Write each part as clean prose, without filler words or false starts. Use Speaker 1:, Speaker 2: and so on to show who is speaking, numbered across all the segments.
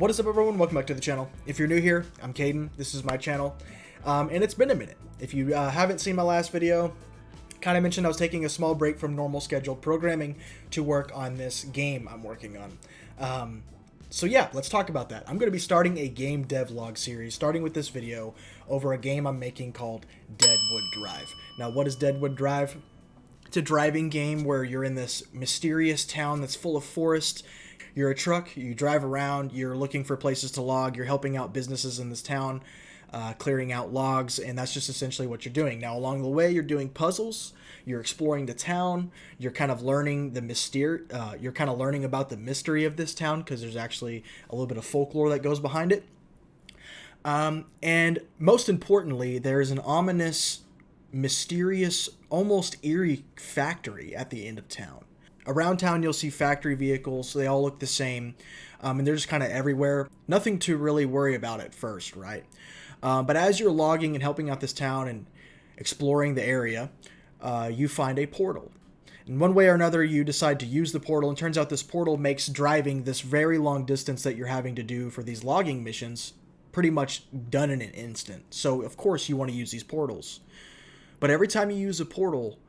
Speaker 1: What is up, everyone? Welcome back to the channel. If you're new here, I'm Caden. This is my channel, and it's been a minute. If you haven't seen my last video, kind of mentioned I was taking a small break from normal scheduled programming to work on this game I'm working on. So yeah, let's talk about that. I'm going to be starting a game devlog series, starting with this video, over a game I'm making called Deadwood Drive. Now, what is Deadwood Drive? It's a driving game where you're in this mysterious town that's full of forest. You're a truck, you drive around, you're looking for places to log, you're helping out businesses in this town, clearing out logs, and that's just essentially what you're doing. Now, along the way, you're doing puzzles, you're exploring the town, you're kind of learning you're kind of learning about the mystery of this town, because there's actually a little bit of folklore that goes behind it. And most importantly, there's an ominous, mysterious, almost eerie factory at the end of town. Around town, you'll see factory vehicles. They all look the same, and they're just kind of everywhere. Nothing to really worry about at first, right? But as you're logging and helping out this town and exploring the area, you find a portal. In one way or another, you decide to use the portal, and turns out this portal makes driving this very long distance that you're having to do for these logging missions pretty much done in an instant. So, of course, you want to use these portals. But every time you use a portal,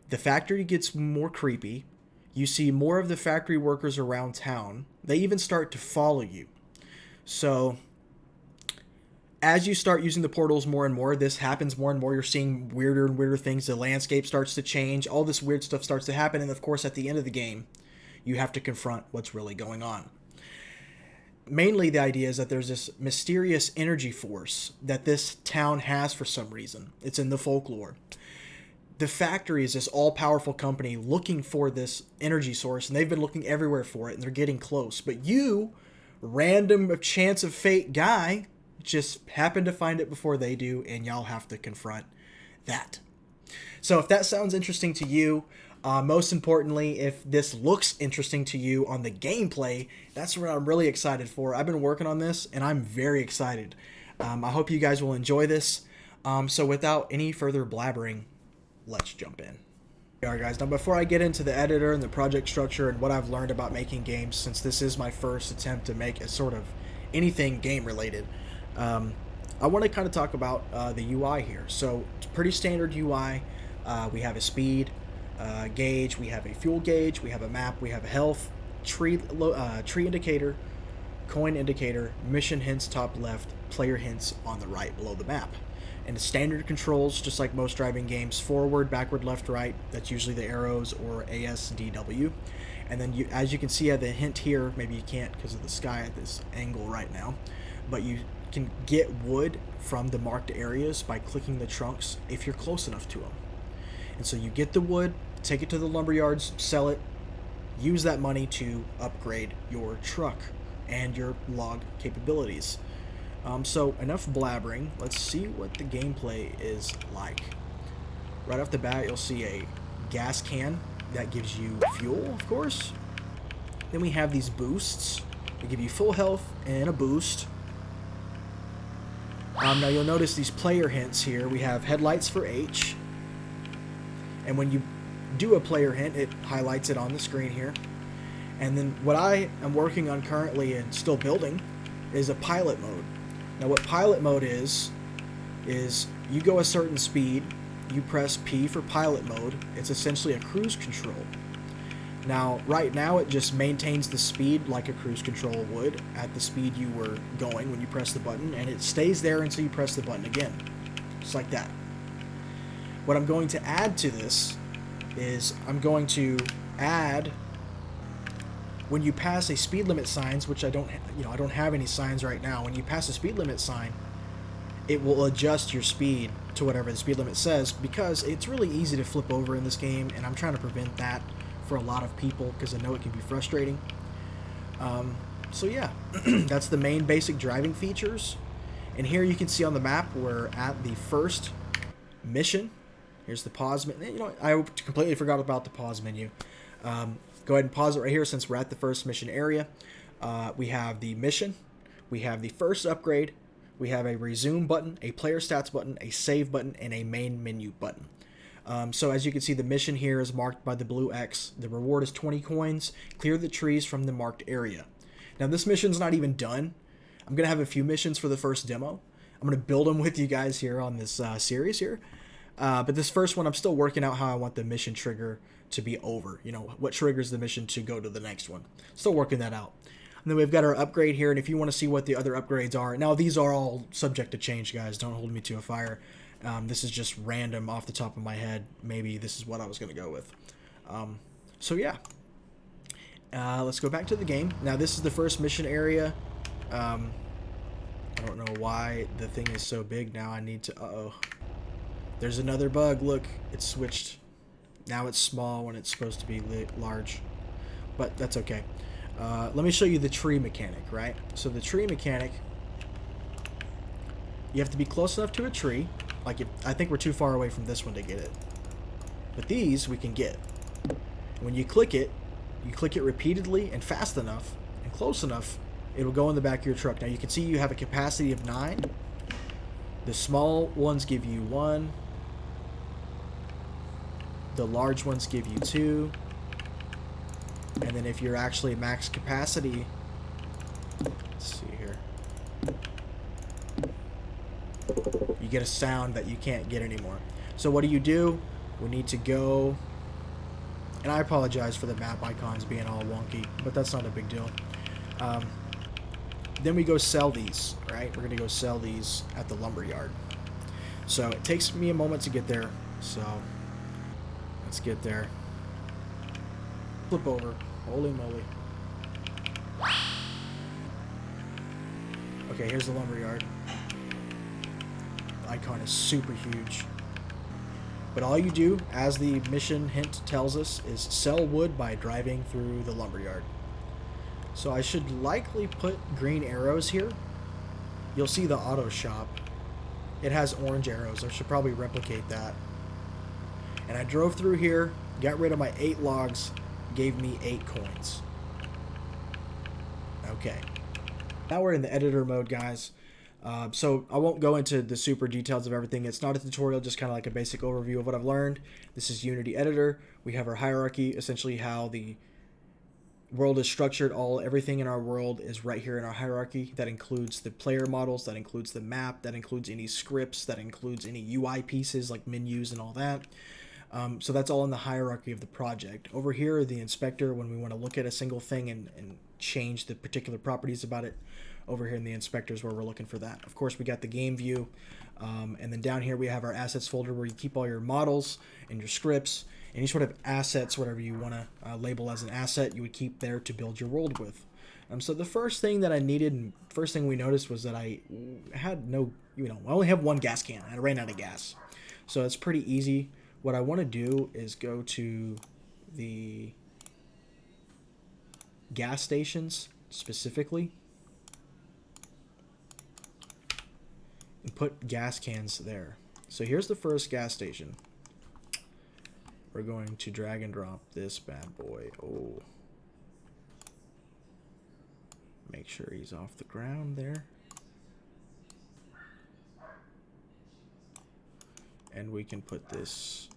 Speaker 1: the factory gets more creepy. You see more of the factory workers around town. They even start to follow you. So, as you start using the portals more and more, this happens more and more. You're seeing weirder and weirder things. The landscape starts to change. All this weird stuff starts to happen. And, of course, at the end of the game, you have to confront what's really going on. Mainly, the idea is that there's this mysterious energy force that this town has for some reason. It's in the folklore. The factory is this all-powerful company looking for this energy source, and they've been looking everywhere for it, and they're getting close. But you, random chance of fate guy, just happen to find it before they do, and y'all have to confront that. So if that sounds interesting to you, most importantly, if this looks interesting to you on the gameplay, that's what I'm really excited for. I've been working on this, and I'm very excited. I hope you guys will enjoy this. So without any further blabbering, let's jump in. Alright guys, now before I get into the editor and the project structure and what I've learned about making games, since this is my first attempt to make a sort of anything game related, I want to kind of talk about the UI here. So it's pretty standard UI. We have a speed gauge, we have a fuel gauge, we have a map, we have a health, tree indicator, coin indicator, mission hints top left, player hints on the right below the map. And standard controls, just like most driving games: forward, backward, left, right. That's usually the arrows, or ASDW. And then, as you can see at the hint here, maybe you can't because of the sky at this angle right now, but you can get wood from the marked areas by clicking the trunks if you're close enough to them. And so you get the wood, take it to the lumber yards, sell it, use that money to upgrade your truck and your log capabilities. So enough blabbering. Let's see what the gameplay is like. Right off the bat, you'll see a gas can that gives you fuel, of course. Then we have these boosts. They give you full health and a boost. Now you'll notice these player hints here. We have headlights for H. And when you do a player hint, it highlights it on the screen here. And then what I am working on currently and still building is a pilot mode. Now what pilot mode is you go a certain speed, you press P for pilot mode. It's essentially a cruise control. Now, right now it just maintains the speed like a cruise control would at the speed you were going when you press the button, and it stays there until you press the button again. Just like that. What I'm going to add to this is I'm going to add, when you pass a speed limit signs, which I don't have any signs right now. When you pass a speed limit sign, it will adjust your speed to whatever the speed limit says, because it's really easy to flip over in this game, and I'm trying to prevent that for a lot of people because I know it can be frustrating. So yeah, that's the main basic driving features. And here you can see on the map we're at the first mission. Here's the pause menu. I completely forgot about the pause menu. Go ahead and pause it right here since we're at the first mission area. We have the mission, we have the first upgrade, we have a resume button, a player stats button, a save button, and a main menu button. So as you can see, the mission here is marked by the blue X. The reward is 20 coins. Clear the trees from the marked area. Now this mission's not even done. I'm going to have a few missions for the first demo. I'm going to build them with you guys here on this series here. But this first one, I'm still working out how I want the mission trigger to be over. You know, what triggers the mission to go to the next one. Still working that out. And then we've got our upgrade here, and if you want to see what the other upgrades are, now these are all subject to change, guys. Don't hold me to a fire. This is just random off the top of my head. Maybe this is what I was going to go with. So yeah. Let's go back to the game. Now this is the first mission area. I don't know why the thing is so big now. I need to... Uh-oh. There's another bug. Look, it's switched. Now it's small when it's supposed to be large. But that's okay. Let me show you the tree mechanic, right? So the tree mechanic, you have to be close enough to a tree. Like, I think we're too far away from this one to get it. But these we can get. When you click it repeatedly and fast enough and close enough, it'll go in the back of your truck. Now you can see you have a capacity of 9. The small ones give you 1. The large ones give you 2. And then if you're actually max capacity, let's see here, you get a sound that you can't get anymore. So what do? We need to go, and I apologize for the map icons being all wonky, but that's not a big deal. Then we go sell these, right? We're going to go sell these at the lumberyard. So it takes me a moment to get there, so let's get there. Flip over. Holy moly. Okay, here's the lumberyard. The icon is super huge. But all you do, as the mission hint tells us, is sell wood by driving through the lumberyard. So I should likely put green arrows here. You'll see the auto shop. It has orange arrows. I should probably replicate that. And I drove through here, got rid of my 8 logs, gave me 8 coins. Okay. Now we're in the editor mode, guys. So I won't go into the super details of everything. It's not a tutorial, just kind of like a basic overview of what I've learned. This is Unity Editor. We have our hierarchy, essentially how the world is structured. Everything in our world is right here in our hierarchy. That includes the player models, that includes the map, that includes any scripts, that includes any UI pieces like menus and all that. So that's all in the hierarchy of the project. Over here, the inspector, when we want to look at a single thing and change the particular properties about it, over here in the inspector is where we're looking for that. Of course, we got the game view. And then down here, we have our assets folder where you keep all your models and your scripts. Any sort of assets, whatever you want to label as an asset, you would keep there to build your world with. So the first thing that I needed, and first thing we noticed was that I had no, I only have 1 gas can. I ran out of gas. So it's pretty easy. What I want to do is go to the gas stations specifically and put gas cans there. So here's the first gas station. We're going to drag and drop this bad boy. Oh. Make sure he's off the ground there. And we can put this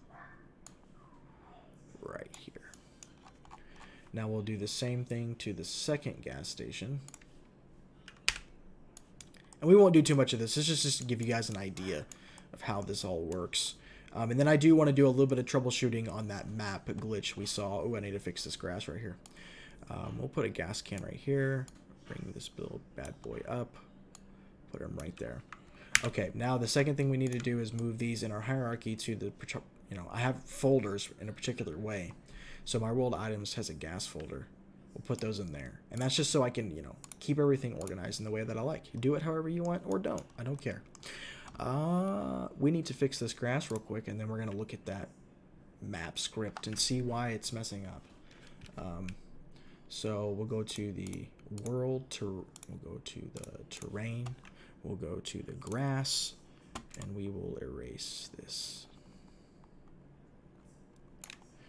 Speaker 1: right here. Now we'll do the same thing to the second gas station. And we won't do too much of this. This is just to give you guys an idea of how this all works. And then I do want to do a little bit of troubleshooting on that map glitch we saw. Oh, I need to fix this grass right here. We'll put a gas can right here. Bring this little bad boy up. Put him right there. Okay, now the second thing we need to do is move these in our hierarchy to the, I have folders in a particular way. So my world items has a gas folder. We'll put those in there. And that's just so I can, keep everything organized in the way that I like. Do it however you want or don't. I don't care. We need to fix this grass real quick, and then we're going to look at that map script and see why it's messing up. So we'll go to the world, we'll go to the terrain, we'll go to the grass, and we will erase this.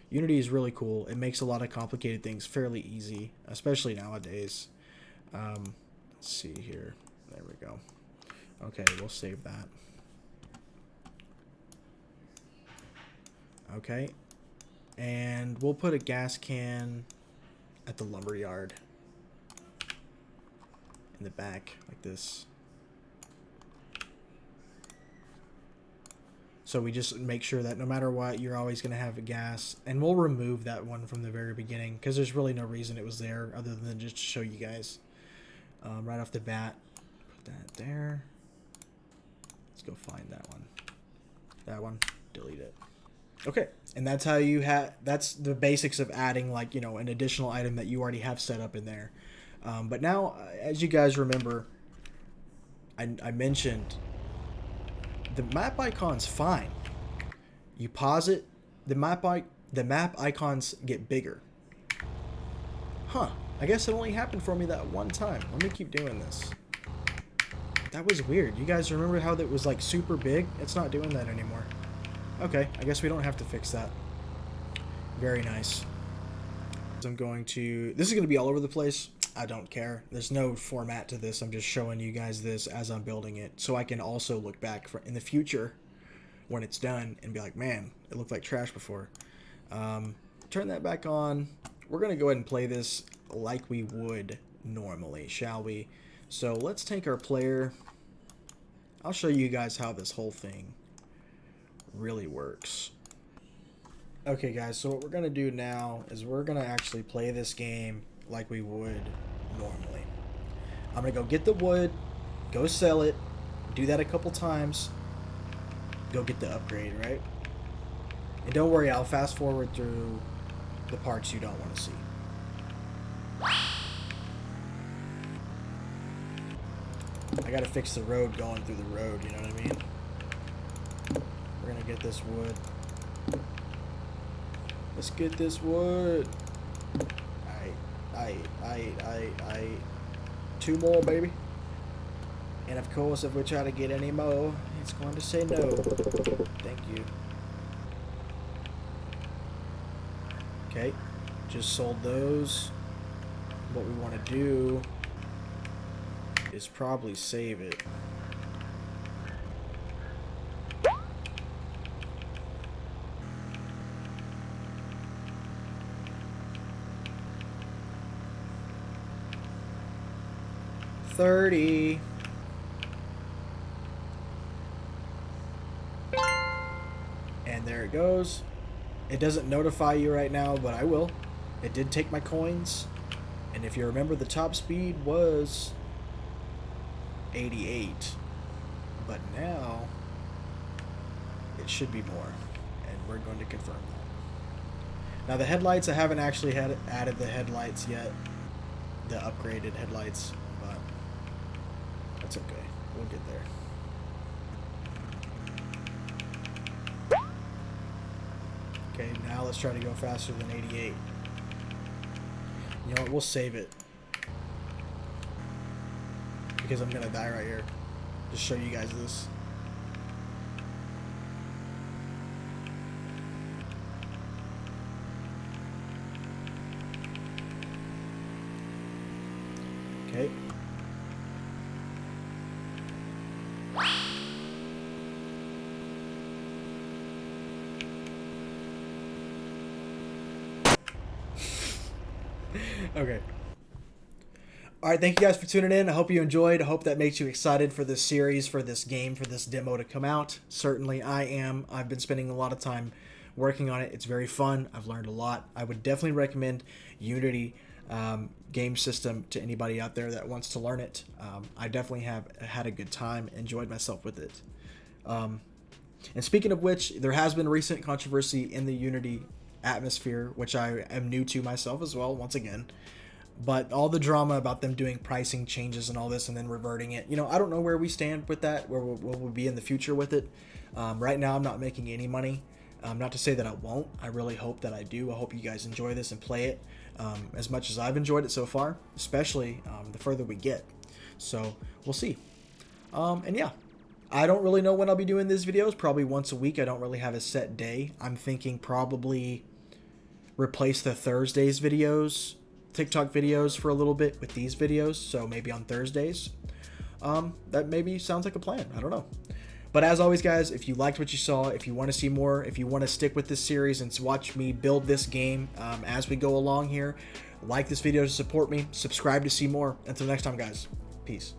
Speaker 1: Unity is really cool. It makes a lot of complicated things fairly easy, especially nowadays. Let's see here. There we go. Okay, we'll save that. Okay. And we'll put a gas can at the lumberyard. in the back like this. So we just make sure that no matter what, you're always going to have a gas. And we'll remove that one from the very beginning because there's really no reason it was there other than just to show you guys. Right off the bat, put that there. Let's go find that one. That one, delete it. Okay, and that's how you that's the basics of adding, like, you know, an additional item that you already have set up in there. But now, as you guys remember, I mentioned the map icon's fine. You pause it, the map icons get bigger. Huh, I guess it only happened for me that one time. Let me keep doing this. That was weird. You guys remember how that was like super big? It's not doing that anymore. Okay, I guess we don't have to fix that. Very nice. I'm going to... This is going to be all over the place. I don't care. There's no format to this. I'm just showing you guys this as I'm building it, so I can also look back in the future when it's done and be like, man, it looked like trash before. Turn that back on. We're going to go ahead and play this like we would normally, shall we? So let's take our player. I'll show you guys how this whole thing really works. Okay guys, so what we're gonna do now is we're gonna actually play this game like we would normally. I'm gonna go get the wood, go sell it, do that a couple times, go get the upgrade, right? And don't worry, I'll fast forward through the parts you don't want to see. I gotta fix the road going through the road, you know what I mean? We're gonna get this wood. Let's get this wood. Aight. 2 more, baby. And of course, if we try to get any more, it's going to say no. Thank you. Okay, just sold those. What we want to do is probably save it. $30. And there it goes. It doesn't notify you right now, but I will. It did take my coins. And if you remember, the top speed was 88. But now it should be more. And we're going to confirm that. Now the headlights, I haven't actually added the headlights yet. The upgraded headlights. But that's okay. We'll get there. Okay, now let's try to go faster than 88. You know what? We'll save it. Because I'm going to die right here. Just show you guys this. Okay. Okay. Alright, thank you guys for tuning in. I hope you enjoyed. I hope that makes you excited for this series, for this game, for this demo to come out. Certainly I am. I've been spending a lot of time working on it. It's very fun. I've learned a lot. I would definitely recommend Unity game system to anybody out there that wants to learn it. I definitely have had a good time, enjoyed myself with it. And speaking of which, there has been recent controversy in the Unity atmosphere, which I am new to myself as well, once again. But all the drama about them doing pricing changes and all this and then reverting it, you know, I don't know where we stand with that, where we'll be in the future with it. Right now, I'm not making any money. Not to say that I won't. I really hope that I do. I hope you guys enjoy this and play it as much as I've enjoyed it so far, especially the further we get. So we'll see. And yeah, I don't really know when I'll be doing these videos. Probably once a week. I don't really have a set day. I'm thinking probably replace the Thursdays videos, TikTok videos, for a little bit with these videos. So maybe on Thursdays. That maybe sounds like a plan. I don't know. But as always, guys, if you liked what you saw, if you want to see more, if you want to stick with this series and watch me build this game as we go along here, like this video to support me, subscribe to see more. Until next time, guys. Peace.